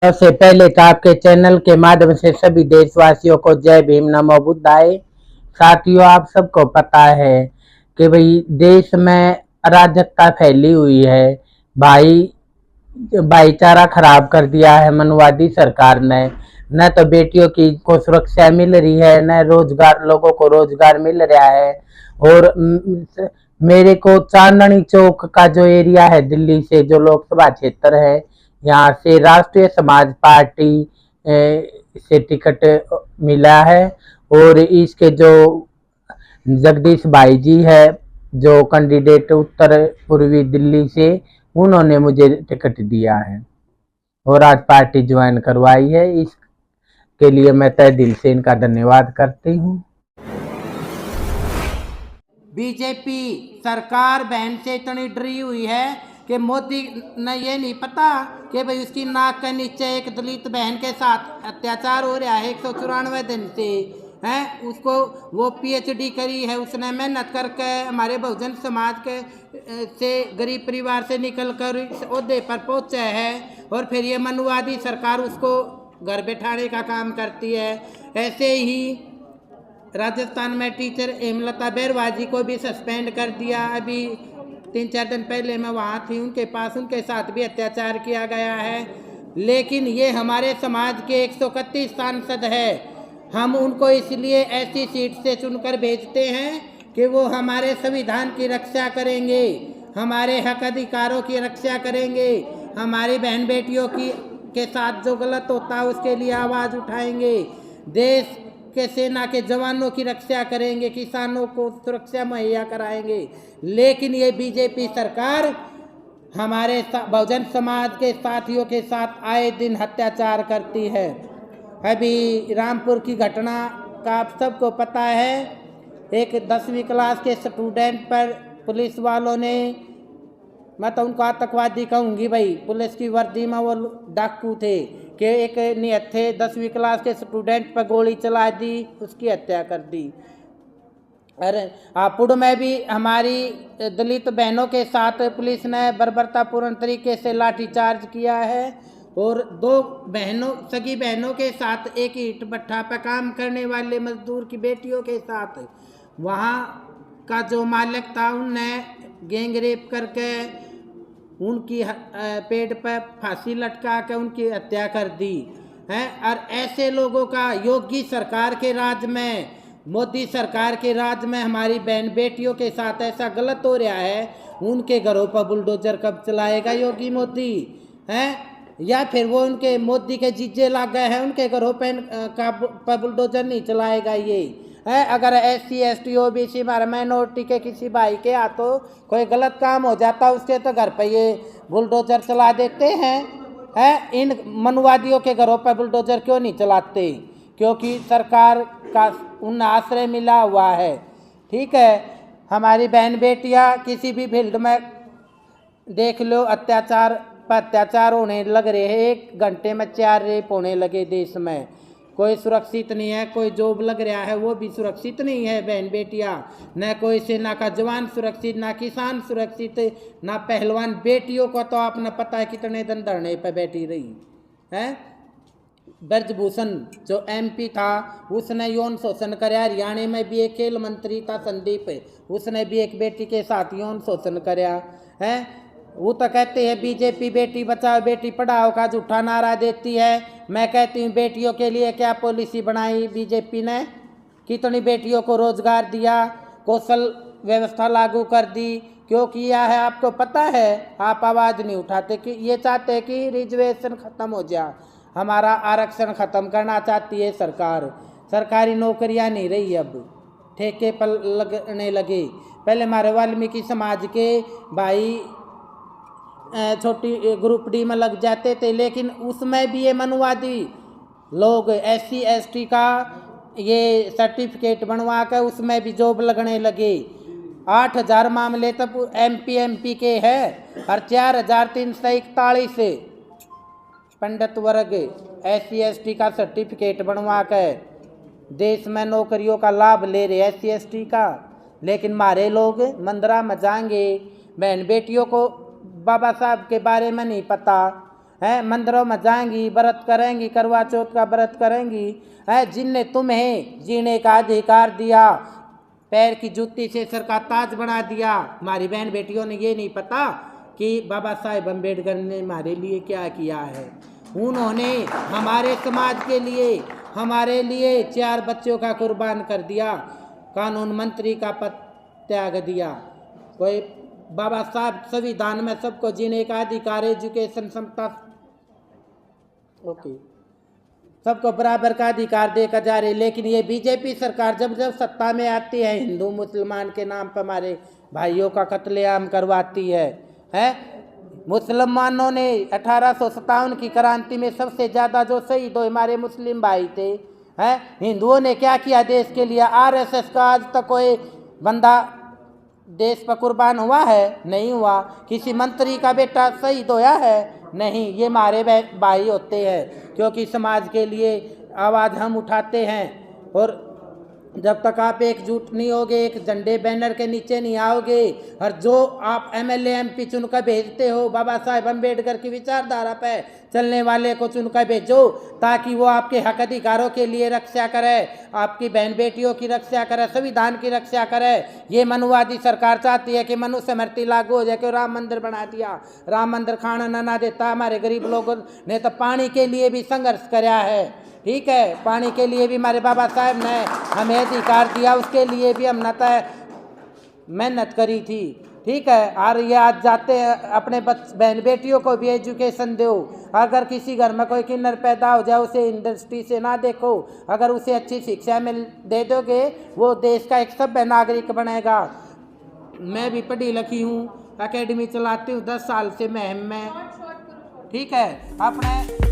सबसे पहले तो आपके चैनल के माध्यम से सभी देशवासियों को जय भीम नमो बुद्धाय। साथियों, आप सबको पता है कि भाई देश में अराजकता फैली हुई है। भाई भाईचारा खराब कर दिया है मनवादी सरकार ने। न तो बेटियों की को सुरक्षा मिल रही है, न रोजगार, लोगों को रोजगार मिल रहा है। और मेरे को चांदनी चौक का जो एरिया है, दिल्ली से जो लोकसभा क्षेत्र है, यहाँ से राष्ट्रीय समाज पार्टी से टिकट मिला है। और इसके जो जगदीश भाई जी है, जो कैंडिडेट उत्तर पूर्वी दिल्ली से, उन्होंने मुझे टिकट दिया है और आज पार्टी ज्वाइन करवाई है। इसके लिए मैं तहे दिल से इनका धन्यवाद करती हूँ। बीजेपी सरकार बहन से इतनी डरी हुई है कि मोदी ने ये नहीं पता कि भाई उसकी नाक के नीचे एक दलित बहन के साथ अत्याचार हो रहा है 194 दिन से है। उसको वो पीएचडी करी है, उसने मेहनत करके हमारे बहुजन समाज के से गरीब परिवार से निकल कर इस ओहदे पर पहुँचा है, और फिर ये मनुवादी सरकार उसको घर बैठाने का काम करती है। ऐसे ही राजस्थान में टीचर हेमलता बैरवाजी को भी सस्पेंड कर दिया। अभी 3-4 दिन पहले मैं वहाँ थी, उनके पास उनके साथ भी अत्याचार किया गया है। लेकिन ये हमारे समाज के 131 सांसद है, हम उनको इसलिए ऐसी सीट से चुनकर भेजते हैं कि वो हमारे संविधान की रक्षा करेंगे, हमारे हक अधिकारों की रक्षा करेंगे, हमारी बहन बेटियों के साथ जो गलत होता है उसके लिए आवाज़ उठाएंगे, देश के सेना के जवानों की रक्षा करेंगे, किसानों को सुरक्षा मुहैया कराएंगे। लेकिन ये बीजेपी सरकार हमारे बहुजन समाज के साथियों के साथ आए दिन अत्याचार करती है। अभी रामपुर की घटना का आप सबको पता है, एक 10वीं क्लास के स्टूडेंट पर पुलिस वालों ने, मैं तो उनको आतंकवादी कहूँगी भाई, पुलिस की वर्दी में वो डाकू थे कि एक निहत्थे 10वीं क्लास के स्टूडेंट पर गोली चला दी, उसकी हत्या कर दी। अरे हापुड़ में भी हमारी दलित बहनों के साथ पुलिस ने बर्बरतापूर्ण तरीके से लाठीचार्ज किया है, और 2 बहनों, सगी बहनों के साथ एक ईंट भट्ठा पर काम करने वाले मजदूर की बेटियों के साथ वहाँ का जो मालिक था, उनने गैंग रेप करके उनकी पेट पर फांसी लटका के उनकी हत्या कर दी है। और ऐसे लोगों का योगी सरकार के राज में, मोदी सरकार के राज में हमारी बहन बेटियों के साथ ऐसा गलत हो रहा है, उनके घरों पर बुलडोजर कब चलाएगा योगी मोदी है? या फिर वो उनके मोदी के जीजे लग गए हैं, उनके घरों पर बुलडोजर नहीं चलाएगा ये है? अगर SC ST OBC माइनॉरिटी के किसी भाई के हाथों कोई गलत काम हो जाता, उसके तो घर पर ये बुलडोजर चला देते हैं है? इन मनुवादियों के घरों पर बुलडोजर क्यों नहीं चलाते? क्योंकि सरकार का उन आश्रय मिला हुआ है। ठीक है, हमारी बहन बेटियां किसी भी फील्ड में देख लो, अत्याचार पर अत्याचार होने लग रहे हैं। 1 घंटे में 4 रेप होने लगे देश में। कोई सुरक्षित नहीं है, कोई जॉब लग रहा है वो भी सुरक्षित नहीं है बहन बेटियां, न कोई सेना का जवान सुरक्षित, ना किसान सुरक्षित, ना पहलवान। बेटियों को तो आपने पता है कितने दिन धरने पर बैठी रही है। ब्रजभूषण जो MP था, उसने यौन शोषण कराया। हरियाणा में भी एक खेल मंत्री था संदीप, उसने भी एक बेटी के साथ यौन शोषण कराया है। वो तो कहते हैं बीजेपी बेटी बचाओ बेटी पढ़ाओ का झूठा नारा देती है। मैं कहती हूँ बेटियों के लिए क्या पॉलिसी बनाई बीजेपी ने? कितनी बेटियों को रोजगार दिया, कौशल व्यवस्था लागू कर दी, क्यों किया है आपको पता है? आप आवाज़ नहीं उठाते कि ये चाहते हैं कि रिजर्वेशन ख़त्म हो जाए, हमारा आरक्षण ख़त्म करना चाहती है सरकार। सरकारी नौकरियां नहीं रही, अब ठेके पर लगने लगे। पहले हमारे वाल्मीकि समाज के भाई छोटी ग्रुप D में लग जाते थे, लेकिन उसमें भी ये मनुवादी लोग SC ST का ये सर्टिफिकेट बनवा कर उसमें भी जॉब लगने लगे। 8000 मामले तब MP के हैं और 4341 पंडित वर्ग SC ST का सर्टिफिकेट बनवा कर देश में नौकरियों का लाभ ले रहे SC ST का। लेकिन हमारे लोग मंदिरा में जाएंगे, बहन बेटियों को बाबा साहब के बारे में नहीं पता है, मंदिरों में जाएंगी, व्रत करेंगी, करवा चौथ का व्रत करेंगी, है, जिनने तुम्हें जीने का अधिकार दिया, पैर की जूती से सर का ताज बना दिया। हमारी बहन बेटियों ने ये नहीं पता कि बाबा साहेब अम्बेडकर ने हमारे लिए क्या किया है। उन्होंने हमारे समाज के लिए, हमारे लिए 4 बच्चों का कुर्बान कर दिया, कानून मंत्री का पद त्याग दिया। कोई बाबा साहब संविधान में सबको जीने का अधिकार, एजुकेशन, समता, ओके, सबको बराबर का अधिकार देकर जा रही। लेकिन ये बीजेपी सरकार जब जब सत्ता में आती है, हिंदू मुसलमान के नाम पर हमारे भाइयों का कत्लेआम करवाती है। मुसलमानों ने 1857 की क्रांति में सबसे ज़्यादा जो शहीद हुए हमारे मुस्लिम भाई थे, हैं। हिंदुओं ने क्या किया देश के लिए? आरएसएस का आज तक कोई बंदा देश पर कुर्बान हुआ है? नहीं हुआ। किसी मंत्री का बेटा शहीद होया है? नहीं। ये हमारे भाई होते हैं, क्योंकि समाज के लिए आवाज़ हम उठाते हैं। और जब तक आप एकजुट नहीं होगे, एक झंडे बैनर के नीचे नहीं आओगे, और जो आप एमएलए एमपी चुनकर भेजते हो, बाबा साहेब अम्बेडकर की विचारधारा पे चलने वाले को चुनकर भेजो, ताकि वो आपके हक अधिकारों के लिए रक्षा करे, आपकी बहन बेटियों की रक्षा करे, संविधान की रक्षा करे। ये मनुवादी सरकार चाहती है कि मनुष्य मृत्यु लागू हो जाए, कि राम मंदिर बना दिया, राम मंदिर खाना ना देता। हमारे गरीब लोगों ने तो पानी के लिए भी संघर्ष कराया है, ठीक है, पानी के लिए भी हमारे बाबा साहब ने हमें अधिकार दिया, उसके लिए भी हमने तो मेहनत करी थी, ठीक है। और ये आज जाते हैं अपने बहन बेटियों को भी एजुकेशन दो। अगर किसी घर में कोई किन्नर पैदा हो जाए, उसे इंडस्ट्री से ना देखो, अगर उसे अच्छी शिक्षा में दे दोगे, वो देश का एक सभ्य नागरिक बनेगा। मैं भी पढ़ी लिखी हूँ, एकेडमी चलाती हूँ 10 साल से महम में, ठीक है। अपने